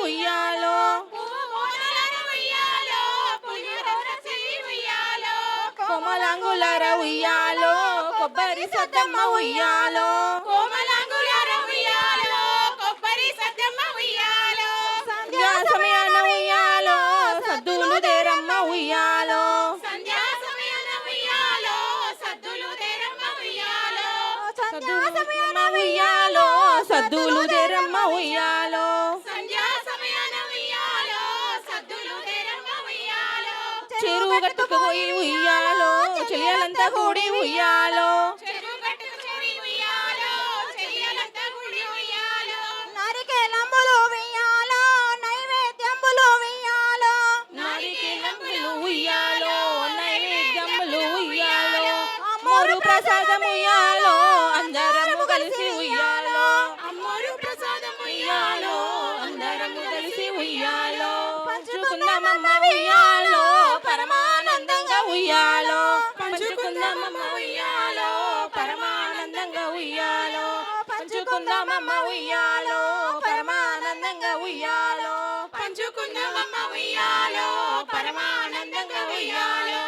ఉయ్యాలో కోమలాంగులార ఉయ్యాలో కొబ్బరి సద్దమ్మ ఉయ్యాలో సంధ్యా సమయాన ఉయ్యాలో సద్దులు దేరమ్మ ఉయ్యాలో ఉయ్యాలో సద్దులు దేరమ్మ ఉయ్యాలో చెరువు గట్టుకు పోయి ఉయ్యాలో చెలియలంతా కూడి ఉయ్యాలో నారికేలంబులు ఉయ్యాలో నైవేద్యంబులు ఉయ్యాలో నారికేలంబులు ఉయ్యాలో నైవేద్యములు ఉయ్యాలో అమ్మోరు ప్రసాదం ఉయ్యాలో అందరము కలిసి ఉయ్యాలో అమ్మోరు ప్రసాదం ఉయ్యాలో అందరము కలిసి ఉయ్యాలో పంచుకుందామమ్మ ఉయ్యాలో పరమానందంగా ఉయ్యాలో పంచుకుందామమ్మ ఉయ్యాలో పరమానందంగా ఉయ్యాలో పంచుకుందామమ్మ ఉయ్యాలో పరమానందంగా ఉయ్యాలో పంచుకుందామమ్మ ఉయ్యాలో పరమానందంగా ఉయ్యాలో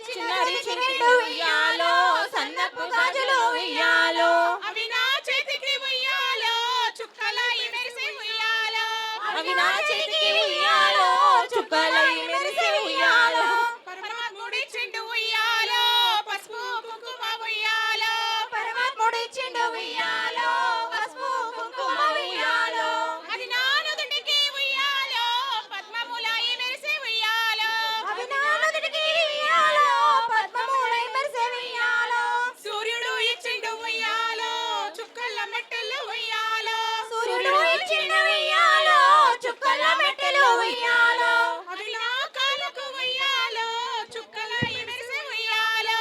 చిన్నరి చిన్నడు ఉయ్యాలో సన్నపు గాజులు ఉయ్యాలో అవి నా చేతికి ఉయ్యాలో చుక్కలై మెరిసి ఉయ్యాలో అవి నా చేతికి ఉయ్యాలో చుక్కలై మెరిసి ఉయ్యాలో పరమాత్ముడి చిండు ఉయ్యాలో పసుపు కుంకుమ ఉయ్యాలో పరమాత్ముడి చిండు ఉయ్యాలో పసుపు కుంకుమ ఉయ్యాలో అది నా నుదుటికి ఉయ్యాలో పద్మములై మెరిసి ఉయ్యాలో అవి నా నుదుటికి ఉయ్యాలో పద్మములై మెరిసి ఉయ్యాలో సూర్యుడు ఇచ్చిండు ఉయ్యాలో చుక్కల మెట్టెలు ఉయ్యాలో సూర్యుడు ఇచ్చిన ఉయ్యాలో చుక్కల మెట్టెలు ఉయ్యాలో అవి నా కాళ్ళకు ఉయ్యాలో చుక్కలై మెరిసి ఉయ్యాలో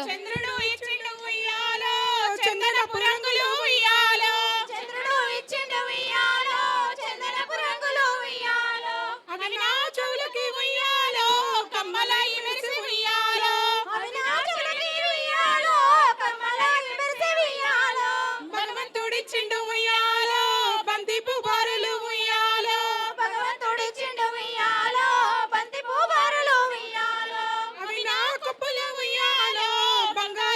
చంద్రుడు ఇచ్చిండు ఉయ్యాలో చందనపు రంగులు ఉయ్యాలో చంద్రుడు ఇచ్చిండు ఉయ్యాలో చందనపు రంగులు ఉయ్యాలో అవి నా చెవులకి ఉయ్యాలో కమ్మలై మెరిసి ఉయ్యాలో అవి నా చెవులకి ఉయ్యాలో కమ్మలై మెరిసి ఉయ్యాలో భగవంతుడిచ్చిండు ఉయ్యాలో బంతిపు బారులు ఉయ్యాలో భగవంతుడిచ్చిండు ఉయ్యాలో బంతి పువ్వారులు ఉయ్యాలో అవి నా కొప్పులు ఉయ్యాలో బంగారు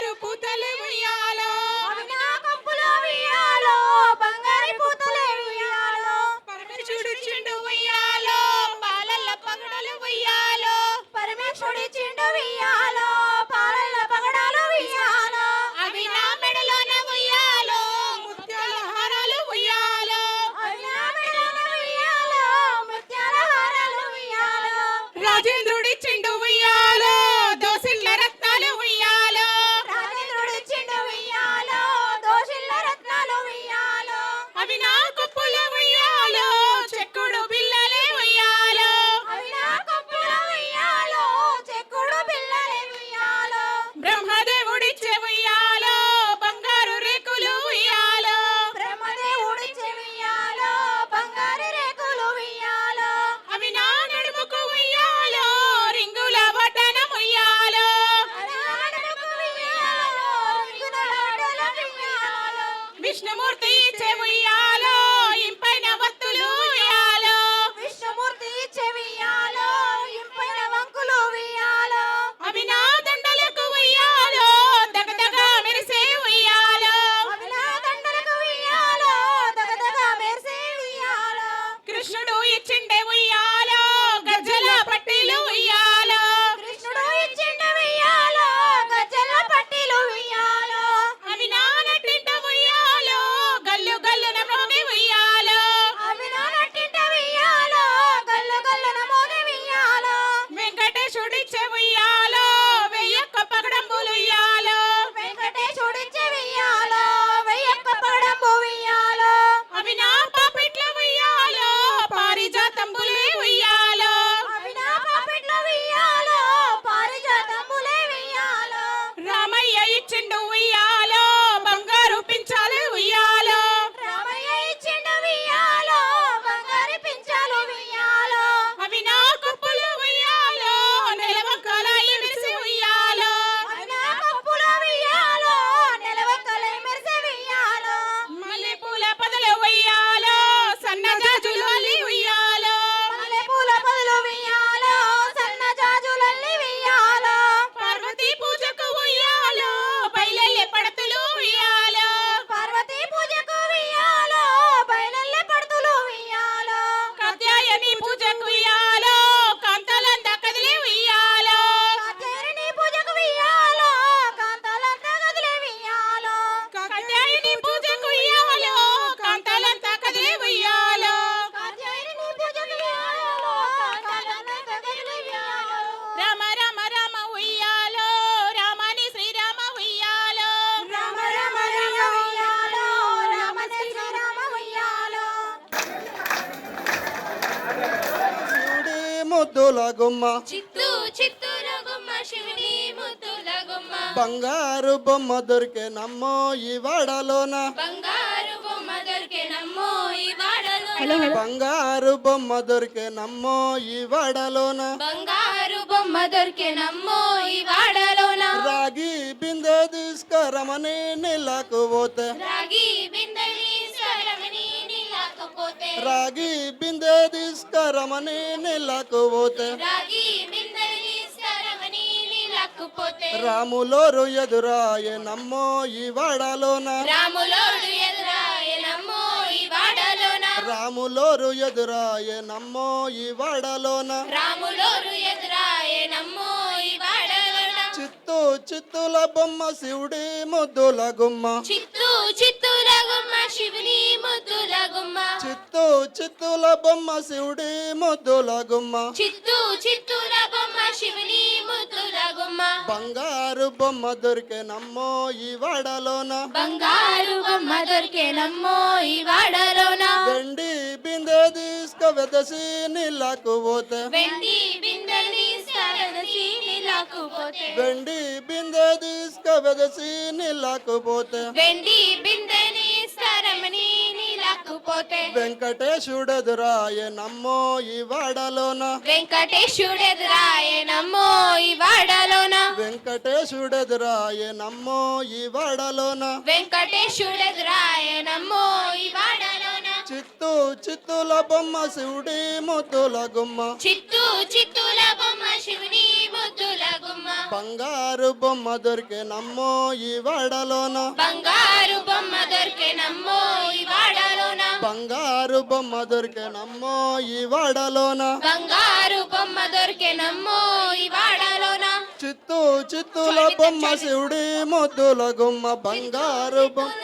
గుమ్మ చిత్తూ చిత్తూల గుమ్మ శివుని ముద్దుల గుమ్మ బంగారు బొమ్మ దొరికే నమ్మో ఈ వాడలోన బంగారు బొమ్మ దొరికే నమ్మో ఈ వాడలో బంగారు బొమ్మ దొరికే నమ్మో ఈ వాడలోన బంగారు బొమ్మ దొరికే నమ్మో ఈ వాడలోన రాగి బిందె తీసుకురమని నీళ్ళకు పోతే రాగి బిందెని సరమని నీలాకపోతే రాగి బిందె తీసుకురమని నీళ్ళకు పోతే రాగి బిందెని సరమని నీలాకపోతే రాములోరు ఎదురాయే నమ్మో ఈ వాడలోన రాములోడు ఎదురాయ నమ్మో ఈ వాడలోన రాములోరు ఎదురాయే నమ్మో ఈ వాడలోన రాములోరు ఎదురాయ నమ్మో ఈ వాడలోన చిత్తూ చిత్తుల బొమ్మ శివుడి ముద్దుల గుమ్మ చిత్తూ చిత్తూల గుమ్మ శివుని ముద్దుల గుమ్మ చిత్తూ చిత్తుల బొమ్మ శివుడి ముద్దుల గుమ్మ చిత్తూ చిత్తూల బొమ్మ శివుని ముద్దుల గుమ్మ బంగారు బొమ్మ దొరికే నమ్మో ఈ వాడలోన బంగారు బొమ్మ దొరికే నమ్మో ఈ వాడలోన వెండి బిందె తీసుక వెదసి నీళ్ళకు పోతే వెండి బిందెని సరదసి నీలాకుపోతే వెండి బిందె తీసుక వెదసి నీళ్ళకు పోతే వెండి బిందెని సరమని నీలాకుపోతే వెంకటేశుడెదురాయే నమ్మో ఈ వాడలోన వెంకటేశుడెదురాయ నమ్మో ఈ వాడలోన వెంకటేశుడెదురాయే నమ్మో ఈ వాడలోన వెంకటేశుడెదురాయ నమ్మో ఈ వాడలోన చిత్తూ చిత్తుల బొమ్మ శివుడి ముద్దుల గుమ్మ చిత్తూ చిత్తూల బొమ్మ శివుని ముద్దుల గుమ్మ బంగారు బొమ్మ దొరికే నమ్మో ఈ వాడలోన బంగారు బొమ్మ దొరికే నమ్మో ఈ వాడలోన బంగారు బొమ్మ దొరికే నమ్మో ఈ వాడలోన బంగారు బొమ్మ దొరికే నమ్మో ఈ వాడలోన చిత్తూ చిత్తుల బొమ్మ శివుడి ముద్దుల గుమ్మ బంగారు బొమ్మ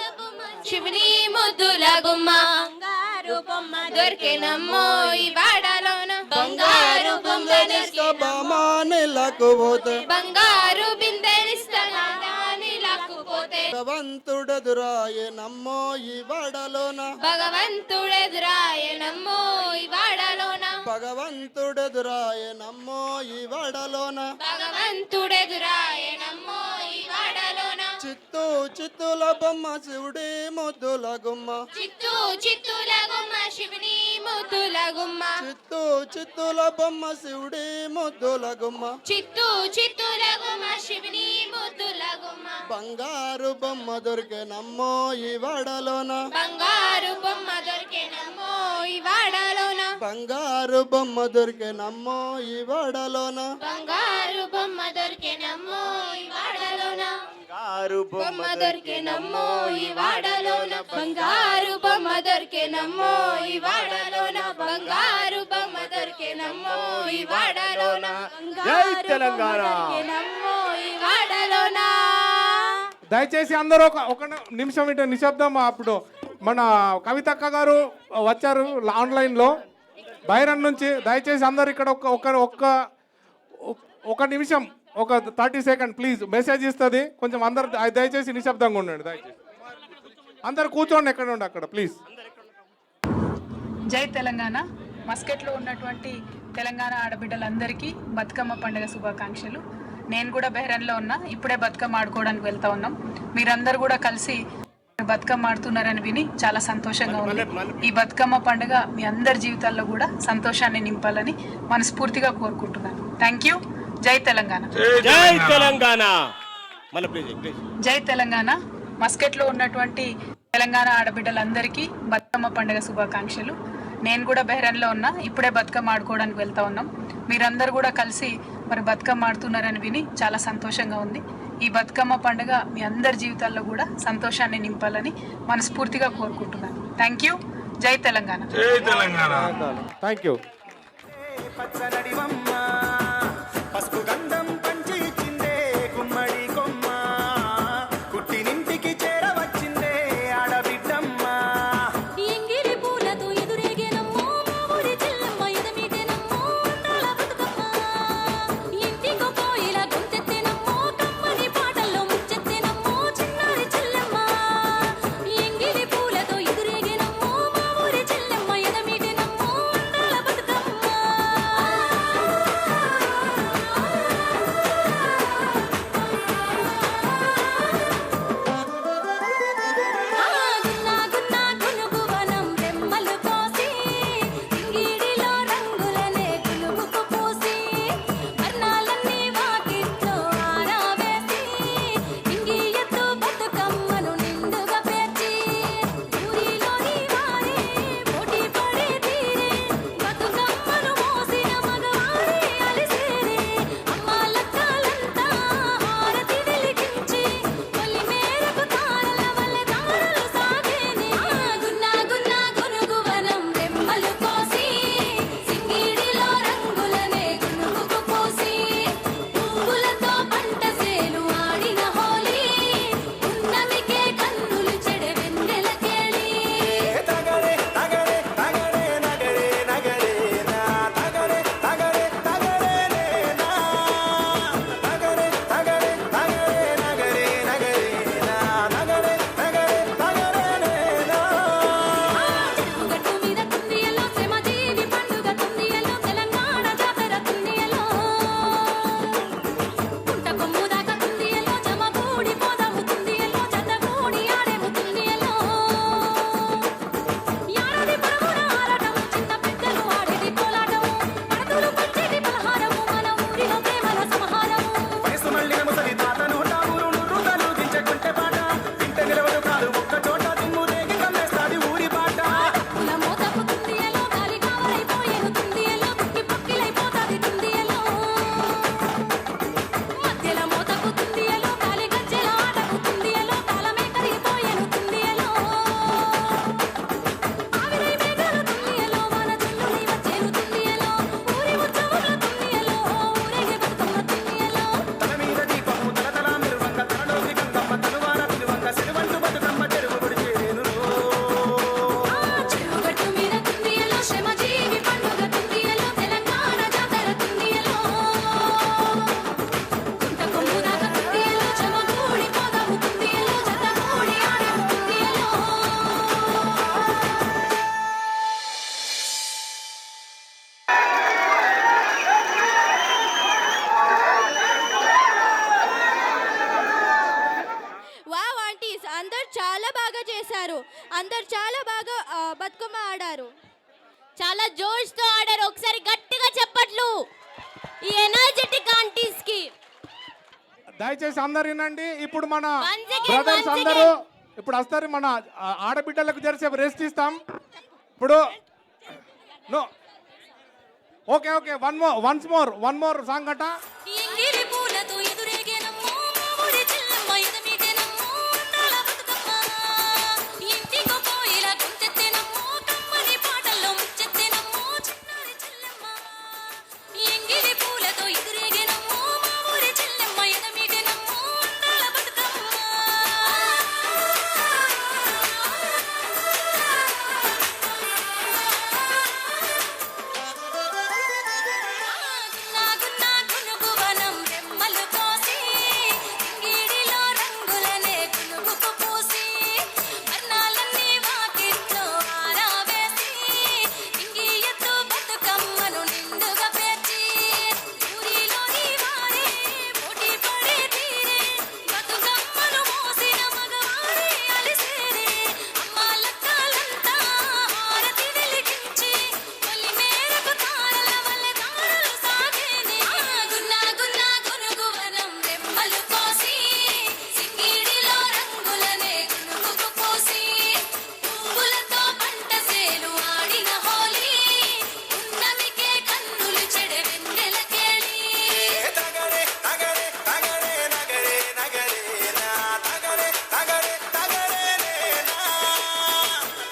శివుని ముద్దుల గుమ్మ బంగారు బొమ్మ దొరికే నమ్మో ఈ వాడలోన బంగారు బొమ్మ దొరికే బామా నీళ్ళకు పోతే బంగారు బిందెనిస్తానా నీలాకుపోతే భగవంతుడెదురాయే నమ్మో ఈ వాడలోన భగవంతుడెదురాయ నమ్మో ఈ వాడలోన భగవంతుడెదురాయే నమ్మో ఈ వాడలోన భగవంతుడెదురాయ నమ్మో ఈ వాడలోన చిత్తూ చిత్తుల బొమ్మ శివుడి ముద్దుల గుమ్మ చిత్తూ చిత్తూల గుమ్మ శివుని ముద్దుల గుమ్మ చిత్తూ చిత్తుల బొమ్మ శివుడి ముద్దుల గుమ్మ చిత్తూ చిత్తూల గుమ్మ శివుని ముద్దుల గుమ్మ బంగారు బొమ్మ దొరికే నమ్మో ఈ వాడలోన బంగారు బొమ్మ దొరికే నమ్మో ఈ వాడలోన బంగారు బొమ్మ దొరికే నమ్మో ఈ వాడలోన బంగారు బొమ్మ దొరికే నమ్మో ఈ వాడలోన బంగారు బొమ్మ దొరికే నమ్మో ఈ వాడలోన బంగారు బొమ్మ దొరికే నమ్మో ఈ వాడలోన బంగారు బొమ్మ దొరికే నమ్మో ఈ వాడలోన జై తెలంగాణ. నమ్మో ఈ వాడలోన దయచేసి అందరూ ఒక నిమిషం ఇటు నిశ్శబ్దం. అప్పుడు మన కవితక్క గారు వచ్చారు ఆన్లైన్లో బైరన్ నుంచి. దయచేసి అందరు ఇక్కడ ఒక నిమిషం, ఒక 30 సెకండ్ ప్లీజ్. మెసేజ్ ఇస్తుంది కొంచెం. అందరు దయచేసి నిశ్శబ్దంగా ఉండండి. దయచేసి అందరు కూర్చోండి ఎక్కడ ఉండి అక్కడ ప్లీజ్. జై తెలంగాణ. మస్కెట్లో ఉన్నటువంటి తెలంగాణ ఆడబిడ్డలందరికీ బతుకమ్మ పండుగ శుభాకాంక్షలు. నేను కూడా బెహ్రన్లో ఉన్నా. ఇప్పుడే బతుకమ్మ ఆడుకోవడానికి వెళ్తా ఉన్నాం. మీరందరూ కూడా కలిసి బతుకమ్మ ఆడుతున్నారని విని చాలా సంతోషంగా ఉంది. ఈ బతుకమ్మ పండుగ మీ అందరి జీవితాల్లో కూడా సంతోషాన్ని నింపాలని మనస్ఫూర్తిగా కోరుకుంటున్నాను. Thank you. జై తెలంగాణ. జై తెలంగాణ. జై తెలంగాణ. మస్కెట్లో ఉన్నటువంటి తెలంగాణ ఆడబిడ్డలందరికీ బతుకమ్మ పండుగ శుభాకాంక్షలు. నేను కూడా బెహ్రన్లో ఉన్నా. ఇప్పుడే బతుకమ్మ ఆడుకోవడానికి వెళ్తా ఉన్నాం. మీరందరూ కూడా కలిసి మరి బతుకమ్మ ఆడుతున్నారని విని చాలా సంతోషంగా ఉంది. ఈ బతుకమ్మ పండుగ మీ అందరి జీవితాల్లో కూడా సంతోషాన్ని నింపాలని మనస్ఫూర్తిగా కోరుకుంటున్నాను. Thank you. జై తెలంగాణ. Thank you. పసుపు గంధం పంచి ఇచ్చిందే గుమ్మడి కొమ్మ, పుట్టినింటికి చేరవచ్చిందే ఆడబిడ్డమ్మ. ఎంగిలి పూలతో ఎదురేగేనమ్మో మా ఊరి చెల్లమ్మ ఎదమీటేనమ్మో అందాల బతుకమ్మ. ఇంటికో కోయిల గొంతెత్తేనమ్మో కమ్మని పాటల్లో ముచ్చెత్తేనమ్మో చిన్నారి చెల్లమ్మ. ఎంగిలి పూలతో ఎదురేగేనమ్మో మా ఊరి చెల్లమ్మ ఎదమీటేనమ్మో అందాల బతుకమ్మ. అందరు చాలా బాగా బతుకమ్మ ఆడారు. చాలా జోష్తో ఆడారు. ఒకసారి గట్టిగా చెప్పట్లు ఈ ఎనర్జెటిక్ ఆంటీస్ కి. దయచేసి అందరు వినండి. ఇప్పుడు మన Once again, బ్రదర్స్ once అందరూ ఇప్పుడు వస్తారు. మన ఆడబిడ్డలకు జరిసేపు రెస్ట్ ఇస్తాం. ఇప్పుడు no okay okay one more song అట. ఎంగిలి పూలతో ఎదురేగేనమ్మో ఊరి చెల్లమ్మ ఎదమీగేనమ్మో అందాల బతుకమ్మ. ఇంటికో పోయిలా గుంతెత్తేనమ్మో కమ్మని పాటల్లో ముచ్చెత్తేనమ్మో చిన్నారి చెల్లమ్మ. ఎంగిలి పూలతో ఎదురేగేనమ్మో ఊరి చెల్లమ్మ ఎదమీగేనమ్మో అందాల బతుకమ్మ. గున్నా గునుగు వనం రెమ్మలు కోసి ఇంగిడిలో రంగులనే గునుగుకు పూసి వర్ణాలన్నీ వాకిట్లో ఆరవేసి ఇంగియతో బతుకమ్మను నిండుగా పేర్చి ఊరిలోని వారే పోటీ పడే తీరే బతుకమ్మను మోసిన మగవారే అలిసేరే. అమ్మాలక్కలంతా హారతి వెలిగించి తొలి మేరకు తారల వల్లె తారలు సాగేనే. గున్నా గునుగు వనం రెమ్మలు కోసి సింగిడిలో రంగులనే గునుగుకు పూసి పువ్వులతో పంట సేలు ఆడిన హోలీ ఉన్నమికే కన్నులు చెడే వెన్నెల కేళి. తగరే తగరే తగరే నగరే నగరే నా తగరే తగరే తగరే నా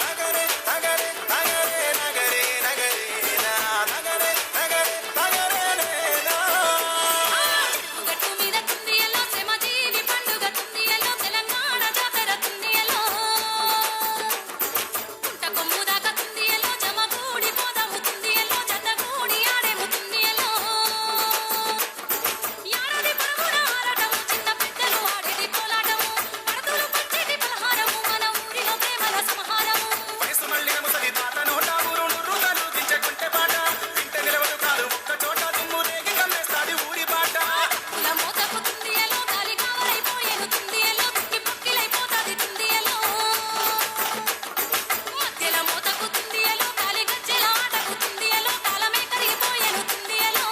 తగరే తగరే తగరే నగరే నగరే నా తగరే తగరే తగరే నా. గట్టు మీద తుందియలో శ్రమజీవి పండుగ తుందియలో తెలంగాణ జాతర తుందియలో పుట్ట కొమ్ము దాకా తుందియలో జమగూడి పోదాము తుందియలో జతగూడి ఆడేము తుందియలో. యాడది పరుగున ఆరాటము చిన్న పెద్దలు ఆడేది కోలాటము పడతులు పంచేటి పలహారము మన ఊరిలో ప్రేమల సంహారము. వయసు మళ్ళిన ముసలి తాత నోట ఊరు నుర్రు తలుగించకుంటే పాట ఇంట నిలవదు కాదు ఒక్క చోట దుమ్ము రేగి కమ్మేస్తాది ఊరి బాట. కుల మోతకు తుందియలో గాలి కావలైపోయేను తుందియలో కుక్కి పుక్కిలైపోతాది తుందియలో. మధ్యల మోతకు తుందియలో గాలి గజ్జెల ఆటకు తుందియలో తాళమే కరిగిపోయేను తుందియలో.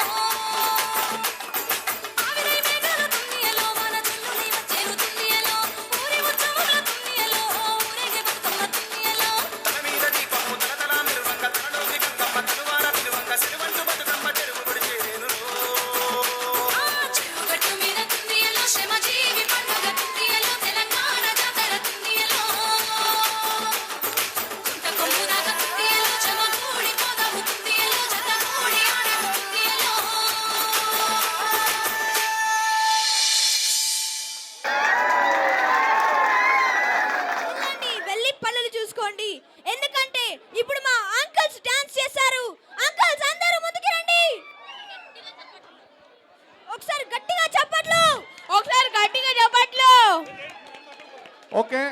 ఆవిరై మేఘాలు తుందియలో మన చెల్లుని వచ్చేను తుందియలో. ఊరి ఉత్సవంలో తుందియలో ఊరేగే బతుకమ్మ తుందియలో. తల మీద దీపము తలతల మెరువంగ తలలోకి గంగమ్మ తలువార పిలువంగ సిరివంటు బతుకమ్మ చెరువు పొడిచేను. చెరుగట్టు మీద తుందియలో శ్రమజీవి పండుగ తుందియలో తెలంగాణ జాతర తుందియలో. పుట్ట కొమ్ము దాకా తుందియలో జమగూడి పోదాము తుందియలో జతగూడి ఆడేము తుందియలో. వెళ్ళి పనులు చూసుకోండి. ఎందుకంటే ఇప్పుడు మా అంకల్స్ డాన్స్ చేశారు. అంకల్స్ అందరూ ముందుకు రండి. ఒకసారి గట్టిగా చప్పట్లు. ఒకసారి గట్టిగా చప్పట్లు. Okay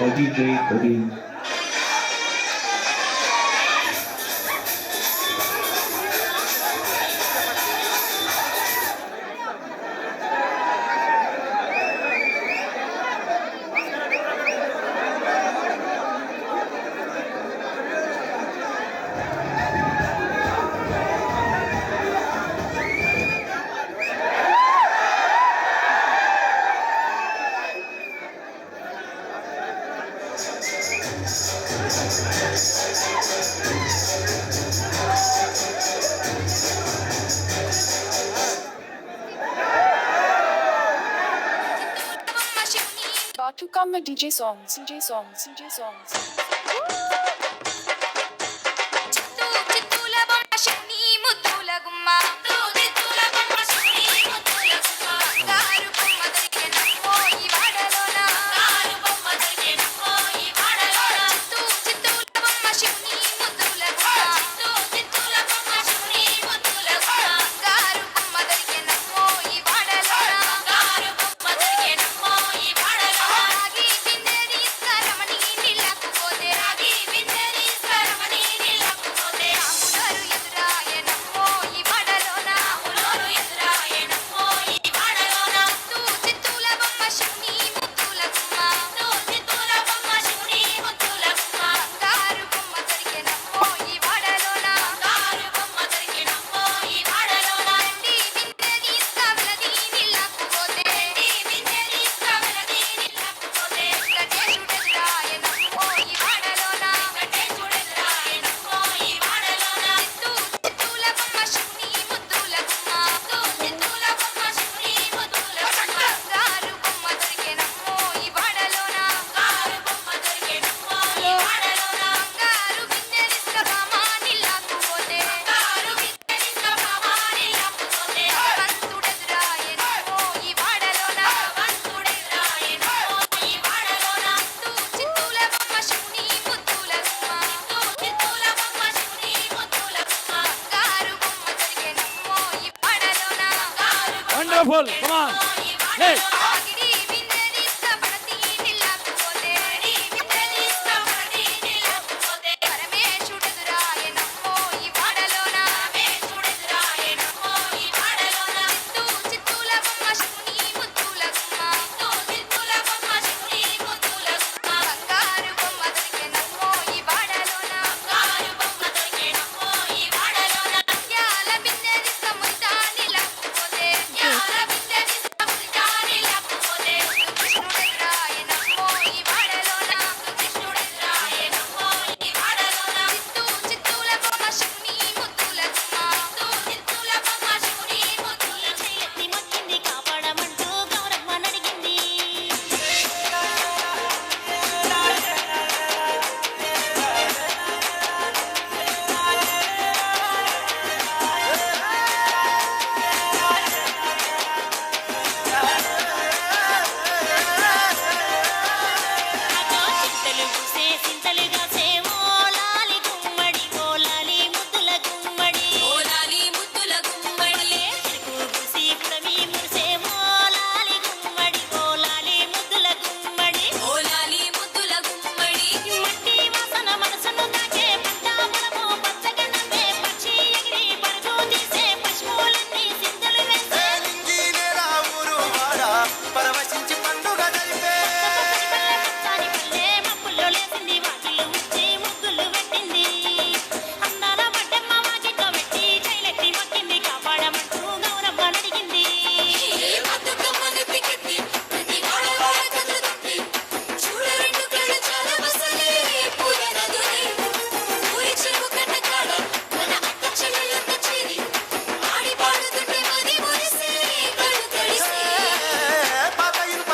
by DJ Praveen. To come with DJ songs, DJ songs, DJ songs. చిత్తూ చిత్తూల బొమ్మ శివుని ముద్దుల గుమ్మ చిత్తూల బొమ్మ శివుని ముద్దుల గుమ్మ బంగారు బొమ్మ దొరికెనమ్మో ఈ వాడలోన బంగారు బొమ్మ దొరికెనమ్మో ఈ వాడలోన చిత్తూల బొమ్మ శివుని ముద్దుల గుమ్మ చిత్తూల బొమ్మ శివుని ముద్దుల గుమ్మ బంగారు బొమ్మ దొరికెనమ్మో ఈ వాడలోన బంగారు బొమ్మ దొరికెనమ్మో ఈ వాడలోన రాగి బిందె తీసుకురమని నీళ్ళకు పోతే రాగి బిందె తీసుకురమని నీళ్ళకు పోతే రాములోరు ఎదురాయనమ్మో ఈ వాడలోన రాములోరు ఎదురాయనమ్మో ఈ వాడలోన చిత్తూల బొమ్మ శివుని ముద్దుల గుమ్మ చిత్తూల బొమ్మ శివుని ముద్దుల గుమ్మ బంగారు బొమ్మ దొరికెనమ్మో ఈ వాడలోన బంగారు బొమ్మ దొరికెనమ్మో ఈ వాడలోన రండి బిందె తీసుకువెళది నీళ్ళకు పోతే రండి బిందె తీసుకువెళది నీళ్ళకు పోతే వెంకటేశుడెదురాయనమ్మో ఈ వాడలోన వెంకటేశుడెదురాయనమ్మో ఈ వాడలోన చిత్తూల బొమ్మ శివుని ముద్దుల గుమ్మ చిత్తూల బొమ్మ శివుని ముద్దుల గుమ్మ బంగారు బొమ్మ దొరికెనమ్మో ఈ వాడలోన బంగారు బొమ్మ దొరికెనమ్మో ఈ వాడలోన బంగారు బిందె తీసుకురామా నీళ్ళకు పోతే బంగారు బిందె తీసుకురామా నీళ్ళకు పోతే భగవంతుడెదురాయనమ్మో ఈ వాడలోన భగవంతుడెదురాయనమ్మో ఈ వాడలోన చిత్తూల బొమ్మ శివుని ముద్దుల గుమ్మ చిత్తూల బొమ్మ శివుని ముద్దుల గుమ్మ బంగారు బొమ్మ దొరికెనమ్మో ఈ వాడలోన బంగారు Wonderful, come on. Hey. ఆగిడి బిందె తీసుకుపడతి నీళ్ళకు పోతే ఆగిడి బిందె తీసుకుపడతి నీళ్ళకు పోతే పరమేశుడెదురాయనమ్మో ఈ వాడలోన పరమేశుడెదురాయనమ్మో ఈ వాడలోన చిత్తూల బొమ్మ శివుని ముద్దుల గుమ్మ చిత్తూల బొమ్మ శివుని ముద్దుల గుమ్మ బంగారు బొమ్మ దొరికెనమ్మో ఈ వాడలోన బంగారు బొమ్మ దొరికెనమ్మో ఈ వాడలోన యాల బిందె తీసుకుముంతా నీళ్ళకు పోతే యాల బిందె తీసుకుముంతా నీళ్ళకు పోతే కృష్ణుడెదురాయనమ్మో ఈ వాడలోన కృష్ణుడెదురాయనమ్మో ఈ వాడలోన చిత్తూల బొమ్మ శివుని ముద్దుల గుమ్మ చిత్తూల బొమ్మ శివుని ముద్దుల ఎత్తి మొక్కింది కాపాడమంటూ గౌరమ్మని అడిగింది అగో చింతలు పూసే చింతలుగా సేమో లాలి గుమ్మడి గోలాలి ముద్దుల గుమ్మడి ఓలాలి ముద్దుల గుమ్మడి చెరుకు పూసి పుడమి మురిసేమో లాలి గుమ్మడి గోలాలి ముద్దుల గుమ్మడి ఓలాలి ముద్దుల గుమ్మడి మట్టి వాసన మనసును తాకే పంట పొలము పచ్చగా నవ్వే పక్షి ఎగిరి పరుగు తీసే పశువులన్నీ చింతలు వేసే నింగినేరా ఊరు వాడ పరవశించి పండుగ జరిపే పల్లె పచ్చాని పల్లె మబ్బుల్లో లేసింది వాకిళ్ళు వచ్చి ముగ్గులు పెట్టింది అందాల వడ్డమ్మ వాకిట్లో పెట్టి చైలెత్తి మొక్కింది కాపాడమంటూ గౌరమ్మని అడిగింది బతుకమ్మని పికెత్తి ప్రతి వాడవాడ కదులుతుంది చూడ రెండు కళ్ళు చాలా బసలే పూల నదులే ఊరి చెరువు కట్ట కాడ మన అక్క చెల్లెలంతా చేరి ఆడి పాడుతుంటే మది మురిసే కళ్ళు తడిసే పాత ఇనుప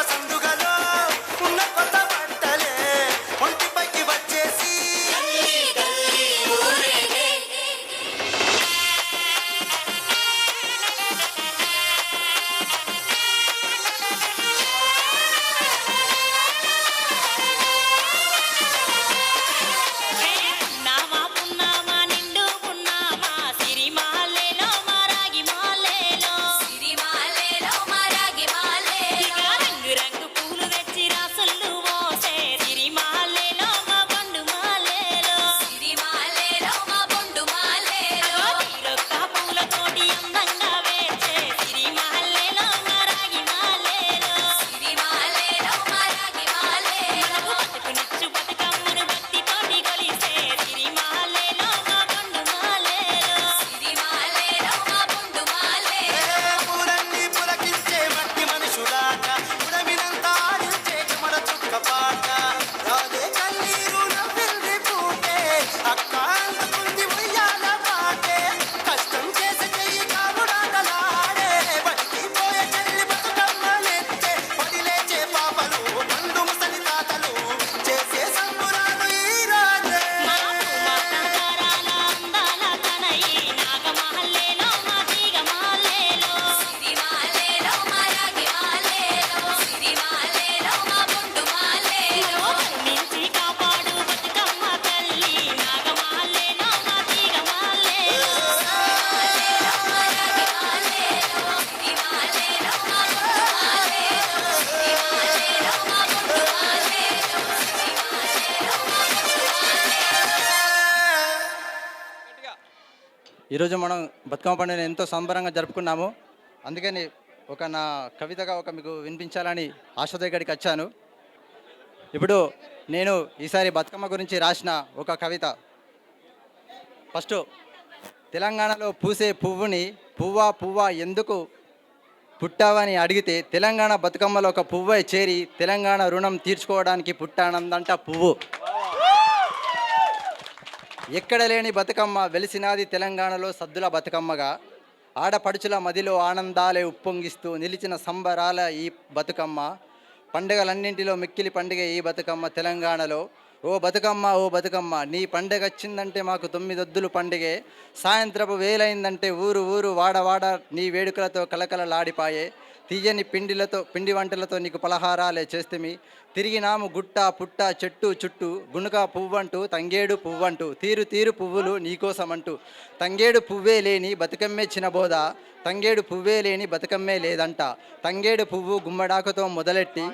ఈరోజు మనం బతుకమ్మ పండుగను ఎంతో సంబరంగా జరుపుకున్నాము. అందుకని నా కవితగా మీకు వినిపించాలని ఆశ దగ్గరికి వచ్చాను. ఇప్పుడు నేను ఈసారి బతుకమ్మ గురించి రాసిన ఒక కవిత. ఫస్ట్, తెలంగాణలో పూసే పువ్వుని పువ్వా పువ్వా ఎందుకు పుట్టావని అడిగితే తెలంగాణ బతుకమ్మలో ఒక పువ్వే చేరి తెలంగాణ రుణం తీర్చుకోవడానికి పుట్టానందంట పువ్వు. ఎక్కడ లేని బతుకమ్మ వెలిసినాది తెలంగాణలో సద్దుల బతుకమ్మగా, ఆడపడుచుల మదిలో ఆనందాలే ఉప్పొంగిస్తూ నిలిచిన సంబరాల ఈ బతుకమ్మ, పండుగలన్నింటిలో మిక్కిలి పండుగ ఈ బతుకమ్మ తెలంగాణలో. ఓ బతుకమ్మ నీ పండుగ వచ్చిందంటే మాకు 9 ఒద్దులు పండుగే, సాయంత్రపు వేలైందంటే ఊరు ఊరు వాడవాడ నీ వేడుకలతో కలకలలాడిపాయే, తీయని పిండి వంటలతో నీకు పలహారాలే చేస్తేమి, తిరిగినాము గుట్ట పుట్ట చెట్టు చుట్టూ, గునుక పువ్వంటూ తంగేడు పువ్వంటూ, తీరు పువ్వులు నీకోసమంటూ, తంగేడు పువ్వే లేని బతుకమ్మే చినబోద, తంగేడు పువ్వే లేని బతుకమ్మే లేదంట, తంగేడు పువ్వు గుమ్మడాకుతో మొదలెట్టి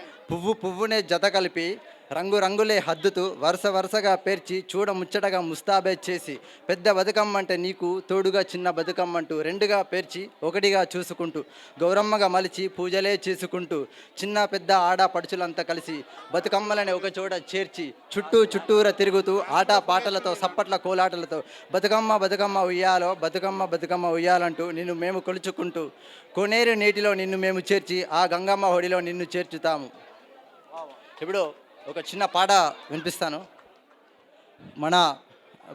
పువ్వునే జత కలిపి రంగులే హద్దుతూ వరుసగా పేర్చి చూడ ముచ్చటగా ముస్తాబే చేసి, పెద్ద బతుకమ్మ అంటే నీకు తోడుగా చిన్న బతుకమ్మంటూ రెండుగా పేర్చి ఒకటిగా చూసుకుంటూ, గౌరమ్మగా మలిచి పూజలే చేసుకుంటూ, చిన్న పెద్ద ఆడపడుచులంతా కలిసి బతుకమ్మలని ఒక చోట చేర్చి చుట్టూర తిరుగుతూ ఆట పాటలతో సప్పట్ల కోలాటలతో బతుకమ్మ ఉయ్యాలో ఉయ్యాలంటూ నిన్ను మేము కొలుచుకుంటూ, కోనేరు నీటిలో నిన్ను మేము చేర్చి ఆ గంగమ్మ ఒడిలో నిన్ను చేర్చుతాము. ఇప్పుడు ఒక చిన్న పాట వినిపిస్తాను. మన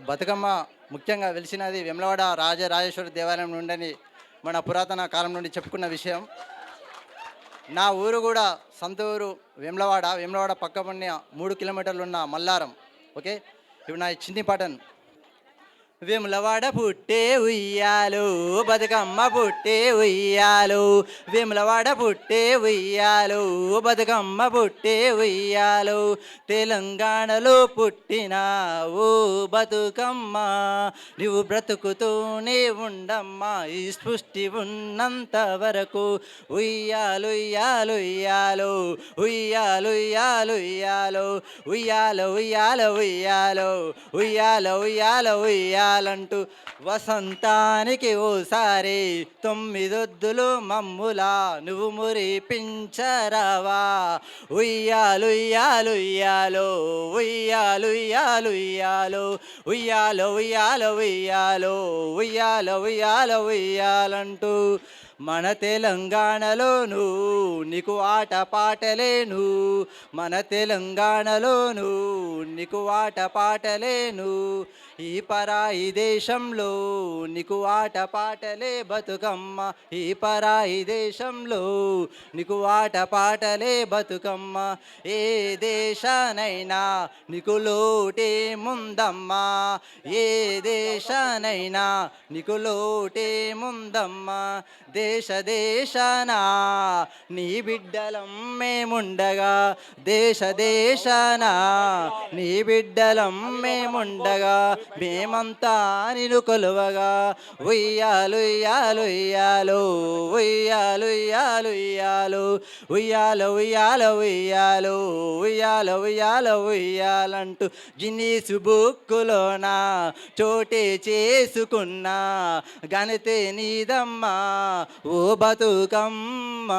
బతుకమ్మ ముఖ్యంగా వెలిసినది వేములవాడ రాజరాజేశ్వరి దేవాలయం నుండని మన పురాతన కాలం నుండి చెప్పుకున్న విషయం. నా ఊరు కూడా సొంత ఊరు వేములవాడ పక్క పడిన 3 కిలోమీటర్లు ఉన్న మల్లారం. ఓకే, ఇప్పుడు నా చిన్ని పాటను. వేములవాడ పుట్టే ఉయ్యాలో బతుకమ్మ పుట్టే ఉయ్యాలో, వేములవాడ పుట్టే ఉయ్యాలో బతుకమ్మ పుట్టే ఉయ్యాలో, తెలంగాణలో పుట్టిన ఓ బతుకమ్మ నువ్వు బ్రతుకుతూనే ఉండమ్మా ఈ సృష్టి ఉన్నంత వరకు, ఉయ్యాలు ఉయ్యాలు ఉయ్యాలో ఉయ్యాలు ఉయ్యాలు ఉయ్యాలో ఉయ్యాలో ఉయ్యాలో ఉయ్యాలో ఉయ్యాలో ఉయ్యాలో ఉయ్యాలో అంటూ వసంతానికి ఓసారి 9 ఒద్దులు మమ్ములా నువ్వు మురిపించరావా, ఉయ్యాలు ఉయ్యాలు ఉయ్యాలో ఉయ్యాలు ఉయ్యాలు ఉయ్యాలో ఉయ్యాలో ఉయ్యాలో ఉయ్యాలో ఉయ్యాలో ఉయ్యాలో ఉయ్యాలంటూ, మన తెలంగాణలోను నీకు ఆట పాటలేను, మన తెలంగాణలోను నీకు ఆట పాటలేను, ఈ పరాయి దేశంలో నీకు ఆట పాటలే బతుకమ్మ, ఈ పరాయి దేశంలో నీకు ఆట పాటలే బతుకమ్మ, ఏ దేశానైనా నీకు లోటే ముందమ్మా, ఏ దేశానైనా నీకు లోటే ముందమ్మా, దేశాన నీ బిడ్డలం మేముండగా, దేశాన నీ బిడ్డలం మేముండగా, మేమంతా నిన్ను కొలువగా, ఉయ్యాలు ఉయ్యాలు ఉయ్యాలో ఉయ్యాలు ఉయ్యాలు ఉయ్యాలో ఉయ్యాలో ఉయ్యాలో ఉయ్యాలో ఉయ్యాలో ఉయ్యాలో ఉయ్యాలంటూ గిన్నీసు బుక్కులోన చోటే చేసుకున్నా గణతే నీదమ్మా ఓ బతుకమ్మ,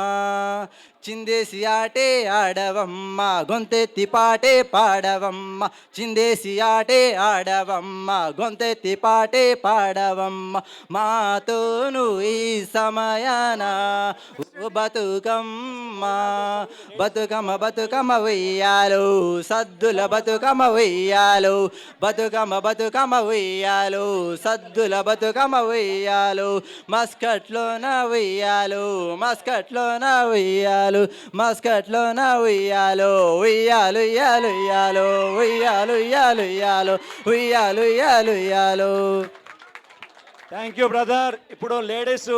చిందేసి ఆటే ఆడవమ్మ గొంతెత్తి పాటే పాడవమ్మ, చిందేసి ఆటే ఆడవమ్మ గొంతెత్తి పాటే పాడవమ్మ, మాతోను ఈ సమయాన ఓ బతుకమ్మ, బతుకమ్మ ఉయ్యాలో సద్దుల బతుకమ్మ ఉయ్యాలో, బతుకమ్మ ఉయ్యాలో సద్దుల బతుకమ్మ ఉయ్యాలో, మస్కట్లోన ఉయ్యాలో మస్కట్లోన ఉయ్యాలో ఉయ్యాలు ఉయ్యాలు ఉయ్యాలో ఉయ్యాలు ఉయ్యాలు ఉయ్యాలో ఉయ్యాలు ఉయ్యాలు ఉయ్యాలో. Thank you brother. ఇప్పుడు లేడీస్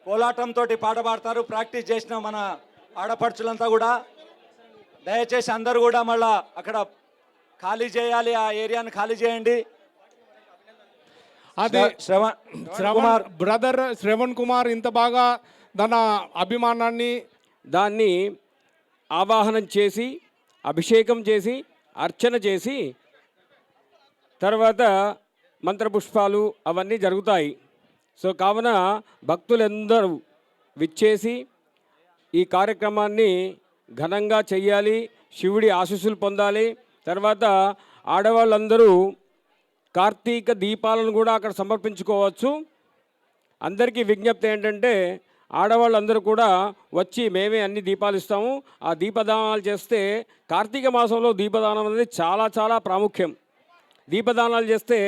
కోలాటంతో పాట పాడతారు. ప్రాక్టీస్ చేసిన మన ఆడపడుచులంతా కూడా దయచేసి అందరూ కూడా మళ్ళా అక్కడ ఖాళీ చేయాలి, ఆ ఏరియాని ఖాళీ చేయండి. అది శ్రవణ్ బ్రదర్ శ్రవణ్ కుమార్ ఇంత బాగా తన అభిమానాన్ని దాన్ని ఆవాహనం చేసి అభిషేకం చేసి అర్చన చేసి తర్వాత మంత్రపుష్పాలు అవన్నీ జరుగుతాయి. సో కావున భక్తులందరూ విచ్చేసి ఈ కార్యక్రమాన్ని ఘనంగా చెయ్యాలి, శివుడి ఆశీస్సులు పొందాలి. తర్వాత ఆడవాళ్ళందరూ కార్తీక దీపాలను కూడా అక్కడ సమర్పించుకోవచ్చు. అందరికీ విజ్ఞప్తి ఏంటంటే ఆడవాళ్ళందరూ కూడా వచ్చి మేమే అన్ని దీపాలు ఇస్తాము, ఆ దీపదానాలు చేస్తే కార్తీక మాసంలో దీపదానం అనేది చాలా చాలా ప్రాముఖ్యం. దీపదానాలు చేస్తే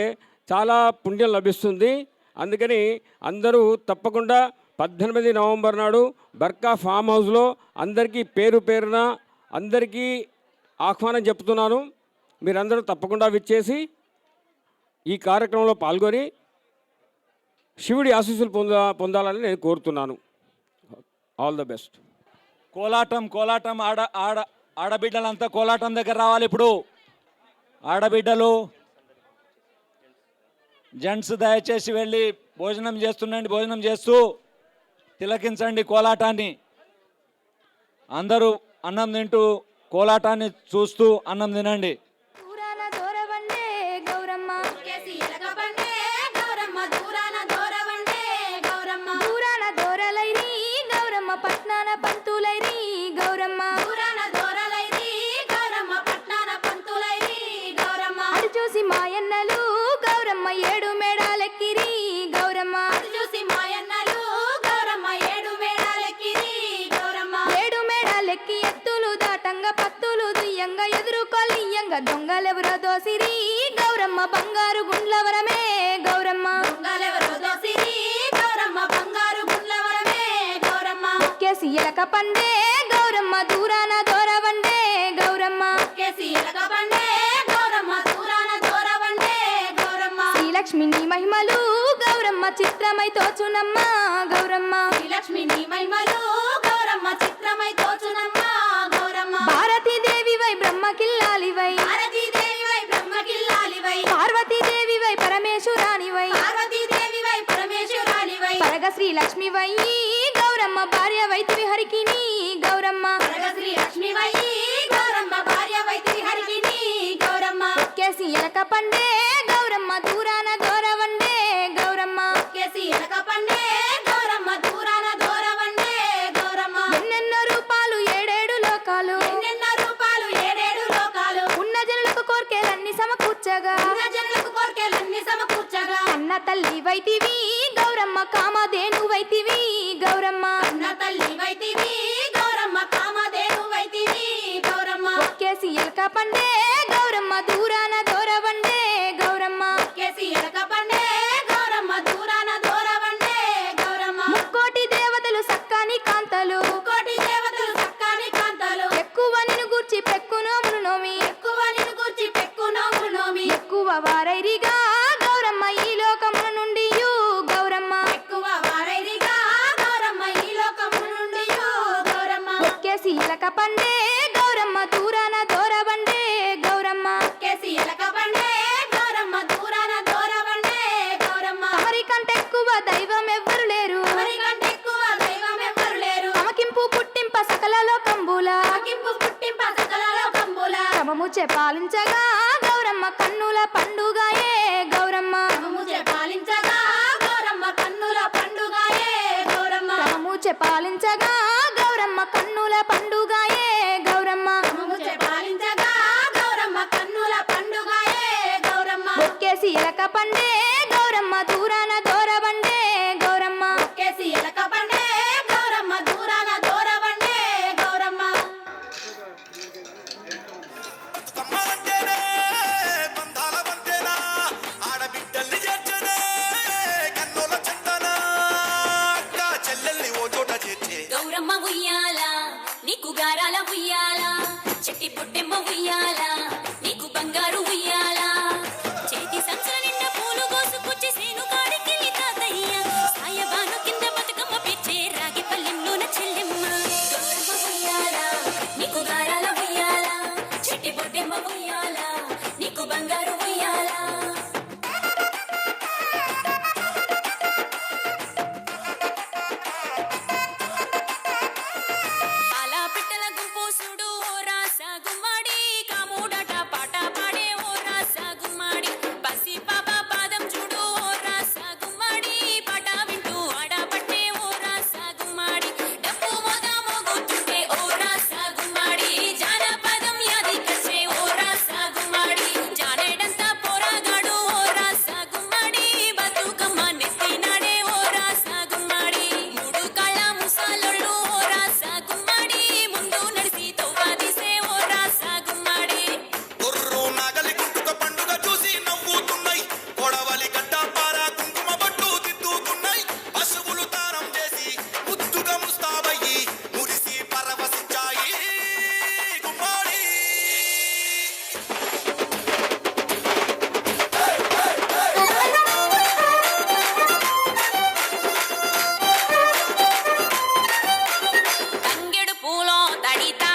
చాలా పుణ్యం లభిస్తుంది. అందుకని అందరూ తప్పకుండా 18 నవంబర్ నాడు బర్కా ఫామ్ హౌస్లో అందరికీ పేరు పేరున అందరికీ ఆహ్వానం చెప్తున్నాను. మీరందరూ తప్పకుండా విచ్చేసి ఈ కార్యక్రమంలో పాల్గొని శివుడి ఆశీస్సులు పొందాలని నేను కోరుతున్నాను. All the best. కోలాటం ఆడబిడ్డలంతా కోలాటం దగ్గర రావాలి. ఇప్పుడు ఆడబిడ్డలు జెంట్స్ దయచేసి వెళ్ళి భోజనం చేస్తుండండి. భోజనం చేస్తూ తిలకించండి కోలాటాన్ని. అందరూ అన్నం తింటూ కోలాటాన్ని చూస్తూ అన్నం తినండి. దూరాన దూరవండే గౌరమ్మ కేసి ఎలక బండే గౌరమ్మ దూరాన దూరవండే గౌరమ్మ దూరాన దూరలైరి గౌరమ్మ పట్నాన పంతులైరి గౌరమ్మ దూరాన దూరలైరి గౌరమ్మ పట్నాన పంతులైరి గౌరమ్మ అటు చూసి మాయన్నలు గౌరమ్మ 7 మేడాలెక్కిరి గౌరమ్మ అటు చూసి మాయన్నలు గౌరమ్మ 7 మేడాలెక్కిరి గౌరమ్మ 7 మేడాలెక్కి ఎత్తులు దాటంగా పత్తులు దుయ్యంగా ఎదురు కొల్లియంగా దొంగలెవరో దోసిరి గౌరమ్మ బంగారు గుండ్లవరమే గౌరమ్మ దొంగలెవరో దోసిరి గౌరమ్మ బంగారు గుండ్లవరమే గౌరమ్మ కేసి ఎలక పండే గౌరమ్మ దూరాన దూరవండే గౌరమ్మ కేసి ఎలక పండే గౌరమ్మ దూరాన దూరవండే గౌరమ్మ శ్రీలక్ష్మి నీ మహిమలు గౌరమ్మ చిత్రమై తోచునమ్మ గౌరమ్మ శ్రీలక్ష్మి నీ మహిమలు గౌరమ్మ చిత్రమై తోచునమ్మ గౌరమ్మ భారతీదేవివై బ్రహ్మకిల్లాలివై భారతీదేవివై బ్రహ్మకిల్లాలివై పార్వతీదేవివై పరమేశ్వరానివై పార్వతీదేవివై పరమేశ్వరానివై పరగ శ్రీలక్ష్మివై గౌరమ్మ భార్య వైతివి హరికిని గౌరమ్మ పరగ శ్రీలక్ష్మివై గౌరమ్మ భార్య వైతివి హరికిని గౌరమ్మ కేసి ఎలక పండే గౌరమ్మ దూరాన దూరవండే గౌరమ్మ కేసి ఎలక పండే గౌరమ్మ దూరాన దూరవండే గౌరమ్మ ఎన్నెన్నో రూపాలు 7 లోకాలు ఎన్నెన్నో రూపాలు 7 లోకాలు ఉన్న జనులకు కోర్కెలన్నీ సమకూర్చగా అన్న తల్లి వైతివి గౌరమ్మ కామధేను వైతివి గౌరమ్మ అన్న తల్లి వైతివి గౌరమ్మ కామధేను వైతివి గౌరమ్మ కేసి ఎలక పండే గౌరమ్మ దూరాన దూరవండే గౌరమ్మ కేసి ఎలక పండే గౌరమ్మ దూరాన దూరవండే గౌరమ్మ ముక్కోటి దేవతలు సక్కాని కాంతలు ముక్కోటి దేవతలు సక్కాని కాంతలు ఎక్కువ నిన్ను గూర్చి పెక్కునోములు నోమి ఎక్కువ నిన్ను గూర్చి పెక్కునోములు నోమి ఎక్కువ వారైరిగా గౌరమ్మ ఈ లోకముల నుండి గౌరమ్మ ఎక్కువ వారైరిగా గౌరమ్మ ఈ లోకముల నుండి గౌరమ్మ కేసి ఎలక పండే గౌరమ్మ దూరాన దూరవండే గౌరమ్మ కేసి ఎలక పండే గౌరమ్మ దూరాన దూరవండే గౌరమ్మ అమరికంటే ఎక్కువ దైవం ఎవ్వరు లేరు అమరికంటే ఎక్కువ దైవం ఎవ్వరు లేరు అమకింపు పుట్టింప సకల లోకంబుల అమకింపు పుట్టింప సకల లోకంబుల క్రమము పాలించగా గౌరమ్మ కన్నుల పండుగాయే గౌరమ్మ క్రమము పాలించగా గౌరమ్మ కన్నుల పండుగాయే గౌరమ్మ క్రమము పాలించగా గౌరమ్మ కన్నుల పండుగాయే గౌరమ్మ క్రమము పాలించగా గౌరమ్మ కన్నుల పండుగాయే గౌరమ్మ కేసి ఎలక పండే గౌరమ్మ దూరాన దూరవండే గౌరమ్మ కేసి ఎలక పండే గౌరమ్మ దూరాన దూరవండే గౌరమ్మ కమ్మలంటేనే బంధాల వంతేనా ఆడబిడ్డల్ని చేర్చనే కన్నుల చందన అక్క చెల్లెల్ని ఓ చోట చేర్చే గౌరమ్మ ఉయ్యాల నీకు గారాల ఉయ్యాల చెట్టి పొట్టెమ్మ ఉయ్యాల నీకు బంగారు ఉయ్యాల చేతి సంచుల నిండా పూలు కోసుకొచ్చి సేను కాడికెళ్ళి తాతయ్య సాయబాను కింద బతుకమ్మ పిచ్చే రాగి పల్లెంలోన చెల్లెమ్మ గౌరమ్మ ఉయ్యాల నీకు గారాల ఉయ్యాల చెట్టి పొట్టెమ్మ ఉయ్యాల నీకు బంగారు ఉయ్యాల అలా పిట్టల గుంపు సుడు రాస గుమ్మడి కాముడట వనిత